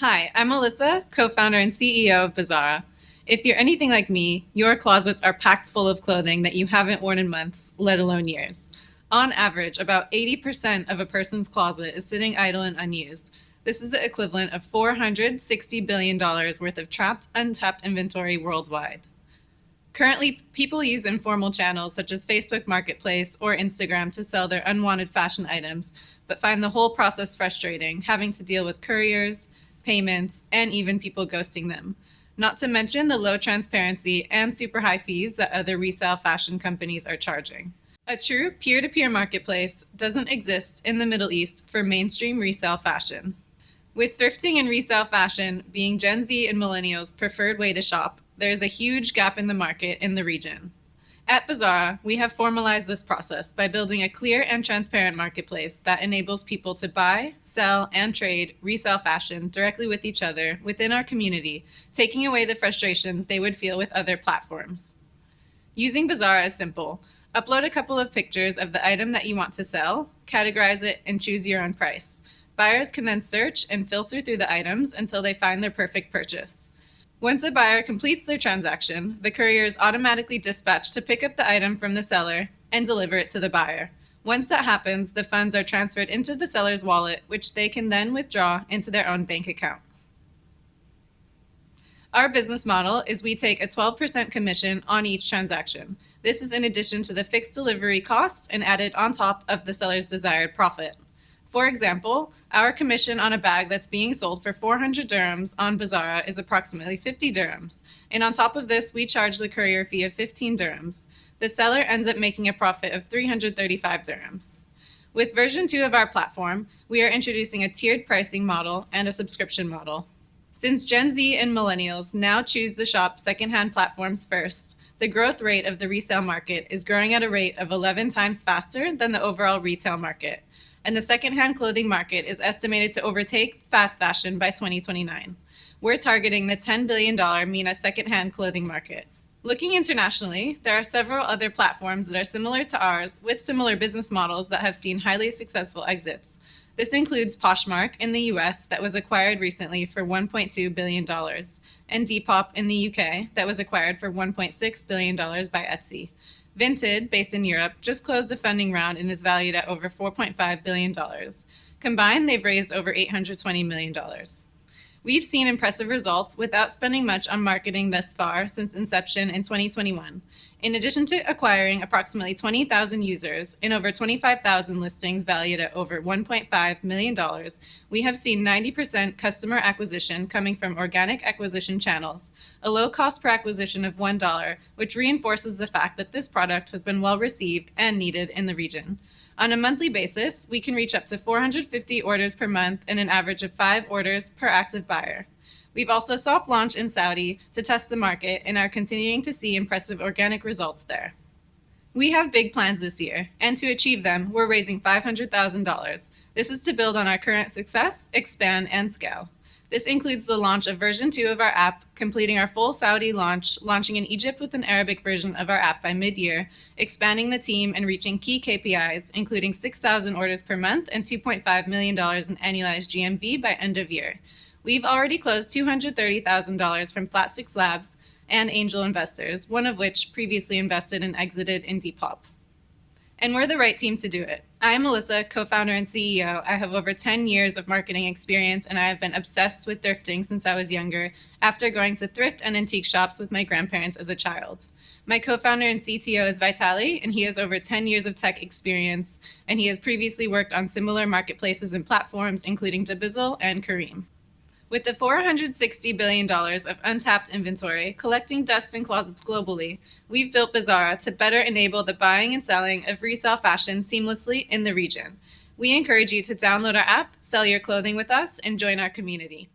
Hi, I'm Melissa, co-founder and CEO of Bazaara. If you're anything like me, your closets are packed full of clothing that you haven't worn in months, let alone years. On average, about 80% of a person's closet is sitting idle and unused. This is the equivalent of $460 billion worth of trapped, untapped inventory worldwide. Currently, people use informal channels such as Facebook Marketplace or Instagram to sell their unwanted fashion items, but find the whole process frustrating, having to deal with couriers, payments, and even people ghosting them. Not to mention the low transparency and super high fees that other resale fashion companies are charging. A true peer-to-peer marketplace doesn't exist in the Middle East for mainstream resale fashion. With thrifting and resale fashion being Gen Z and millennials' preferred way to shop, there is a huge gap in the market in the region. At Bazaara, we have formalized this process by building a clear and transparent marketplace that enables people to buy, sell, and trade resale fashion directly with each other within our community, taking away the frustrations they would feel with other platforms. Using Bazaara is simple. Upload a couple of pictures of the item that you want to sell, categorize it, and choose your own price. Buyers can then search and filter through the items until they find their perfect purchase. Once a buyer completes their transaction, the courier is automatically dispatched to pick up the item from the seller and deliver it to the buyer. Once that happens, the funds are transferred into the seller's wallet, which they can then withdraw into their own bank account. Our business model is we take a 12% commission on each transaction. This is in addition to the fixed delivery costs and added on top of the seller's desired profit. For example, our commission on a bag that's being sold for 400 dirhams on Bazaara is approximately 50 dirhams. And on top of this, we charge the courier fee of 15 dirhams. The seller ends up making a profit of 335 dirhams. With version 2 of our platform, we are introducing a tiered pricing model and a subscription model. Since Gen Z and millennials now choose to shop secondhand platforms first, the growth rate of the resale market is growing at a rate of 11 times faster than the overall retail market. And the secondhand clothing market is estimated to overtake fast fashion by 2029. We're targeting the $10 billion MENA secondhand clothing market. Looking internationally, there are several other platforms that are similar to ours with similar business models that have seen highly successful exits. This includes Poshmark in the US that was acquired recently for $1.2 billion, and Depop in the UK that was acquired for $1.6 billion by Etsy. Vinted, based in Europe, just closed a funding round and is valued at over $4.5 billion. Combined, they've raised over $820 million. We've seen impressive results without spending much on marketing thus far since inception in 2021. In addition to acquiring approximately 20,000 users and over 25,000 listings valued at over $1.5 million, we have seen 90% customer acquisition coming from organic acquisition channels, a low cost per acquisition of $1, which reinforces the fact that this product has been well received and needed in the region. On a monthly basis, we can reach up to 450 orders per month and an average of 5 orders per active buyer. We've also soft launched in Saudi to test the market and are continuing to see impressive organic results there. We have big plans this year, and to achieve them, we're raising $500,000. This is to build on our current success, expand, and scale. This includes the launch of version 2 of our app, completing our full Saudi launch, launching in Egypt with an Arabic version of our app by mid-year, expanding the team and reaching key KPIs, including 6,000 orders per month and $2.5 million in annualized GMV by end of year. We've already closed $230,000 from Flat6Labs and angel investors, one of which previously invested and exited in Depop. And we're the right team to do it. I'm Melissa, co-founder and CEO. I have over 10 years of marketing experience, and I have been obsessed with thrifting since I was younger, after going to thrift and antique shops with my grandparents as a child. My co-founder and CTO is Vitali, and he has over 10 years of tech experience, and he has previously worked on similar marketplaces and platforms, including Dhabi and Kareem. With the $460 billion of untapped inventory collecting dust in closets globally, we've built Bazaara to better enable the buying and selling of resale fashion seamlessly in the region. We encourage you to download our app, sell your clothing with us, and join our community.